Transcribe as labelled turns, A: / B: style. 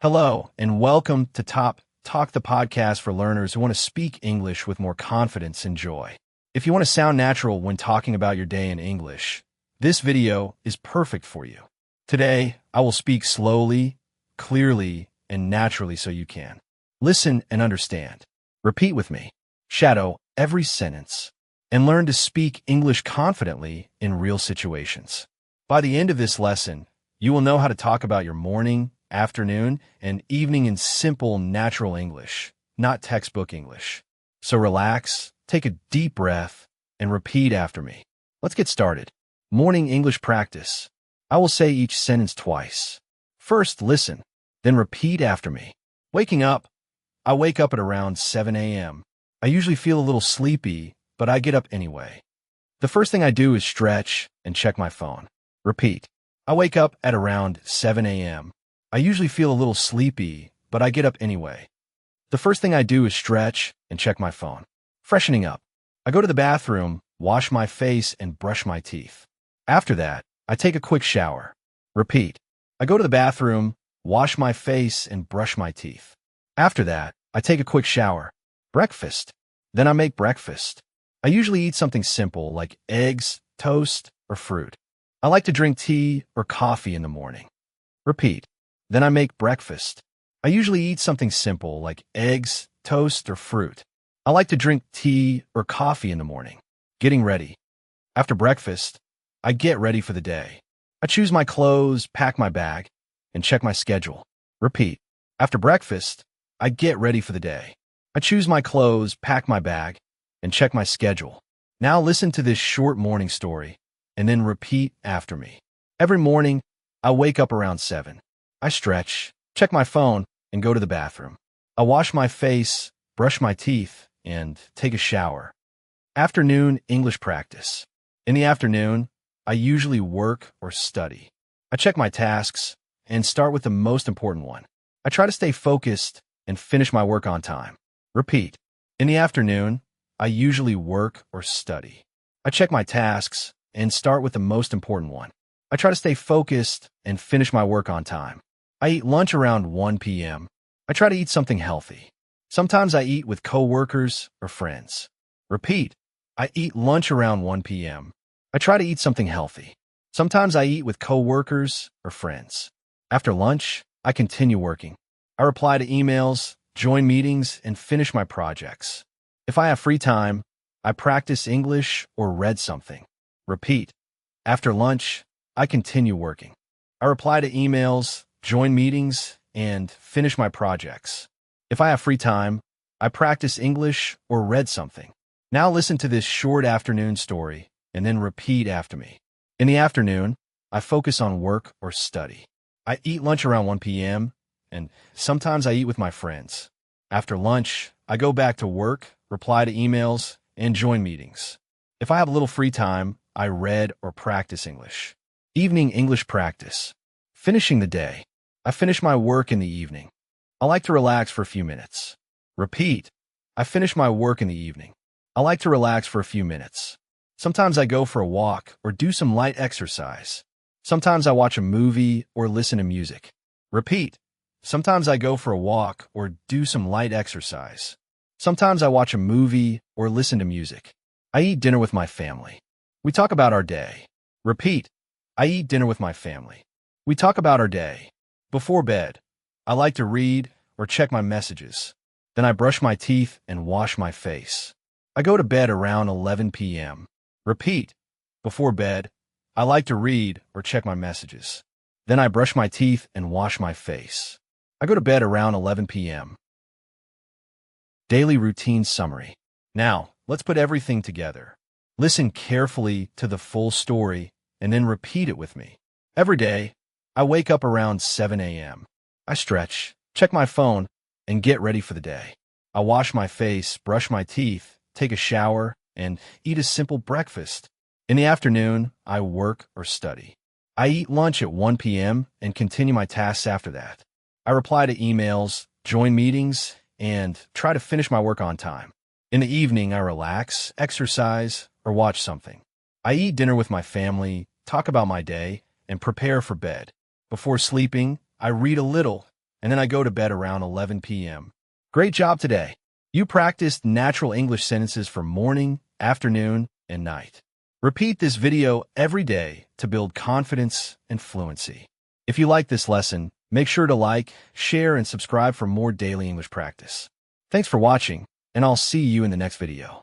A: Hello, and welcome to TopTalk, the podcast for learners who want to speak English with more confidence and joy. If you want to sound natural when talking about your day in English, this video is perfect for you. Today, I will speak slowly, clearly, and naturally so you can listen and understand. Repeat with me, shadow every sentence, and learn to speak English confidently in real situations. By the end of this lesson, you will know how to talk about your morning, afternoon, and evening in simple, natural English, not textbook English. So relax, take a deep breath, and repeat after me. Let's get started. Morning English practice. I will say each sentence twice. First, listen, then repeat after me. Waking up. I wake up at around 7 a.m. I usually feel a little sleepy, but I get up anyway. The first thing I do is stretch and check my phone. Repeat. I wake up at around 7 a.m. I usually feel a little sleepy, but I get up anyway. The first thing I do is stretch and check my phone. Freshening up. I go to the bathroom, wash my face, and brush my teeth. After that, I take a quick shower. Repeat. I go to the bathroom, wash my face, and brush my teeth. After that, I take a quick shower. Breakfast. Then I make breakfast. I usually eat something simple like eggs, toast, or fruit. I like to drink tea or coffee in the morning. Repeat. Then I make breakfast. I usually eat something simple like eggs, toast, or fruit. I like to drink tea or coffee in the morning. Getting ready. After breakfast, I get ready for the day. I choose my clothes, pack my bag, and check my schedule. Repeat. After breakfast, I get ready for the day. I choose my clothes, pack my bag, and check my schedule. Now listen to this short morning story, and then repeat after me. Every morning, I wake up around 7. I stretch, check my phone, and go to the bathroom. I wash my face, brush my teeth, and take a shower. Afternoon English practice. In the afternoon, I usually work or study. I check my tasks and start with the most important one. I try to stay focused and finish my work on time. Repeat. In the afternoon, I usually work or study. I check my tasks and start with the most important one. I try to stay focused and finish my work on time. I eat lunch around 1 p.m. I try to eat something healthy. Sometimes I eat with coworkers or friends. Repeat. I eat lunch around 1 p.m. I try to eat something healthy. Sometimes I eat with coworkers or friends. After lunch, I continue working. I reply to emails, join meetings, and finish my projects. If I have free time, I practice English or read something. Repeat. After lunch, I continue working. I reply to emails, join meetings, and finish my projects. If I have free time, I practice English or read something. Now listen to this short afternoon story and then repeat after me. In the afternoon, I focus on work or study. I eat lunch around 1 p.m., and sometimes I eat with my friends. After lunch, I go back to work, reply to emails, and join meetings. If I have a little free time, I read or practice English. Evening English practice. Finishing the day. I finish my work in the evening. I like to relax for a few minutes. Repeat. I finish my work in the evening. I like to relax for a few minutes. Sometimes I go for a walk or do some light exercise. Sometimes I watch a movie or listen to music. Repeat. Sometimes I go for a walk or do some light exercise. Sometimes I watch a movie or listen to music. I eat dinner with my family. We talk about our day. Repeat. I eat dinner with my family. We talk about our day. Before bed, I like to read or check my messages. Then I brush my teeth and wash my face. I go to bed around 11 p.m. Repeat. Before bed, I like to read or check my messages. Then I brush my teeth and wash my face. I go to bed around 11 p.m. Daily routine summary. Now, let's put everything together. Listen carefully to the full story and then repeat it with me. Every day, I wake up around 7 a.m. I stretch, check my phone, and get ready for the day. I wash my face, brush my teeth, take a shower, and eat a simple breakfast. In the afternoon, I work or study. I eat lunch at 1 p.m. and continue my tasks after that. I reply to emails, join meetings, and try to finish my work on time. In the evening, I relax, exercise, or watch something. I eat dinner with my family, talk about my day, and prepare for bed. Before sleeping, I read a little, and then I go to bed around 11 p.m. Great job today. You practiced natural English sentences for morning, afternoon, and night. Repeat this video every day to build confidence and fluency. If you like this lesson, make sure to like, share, and subscribe for more daily English practice. Thanks for watching, and I'll see you in the next video.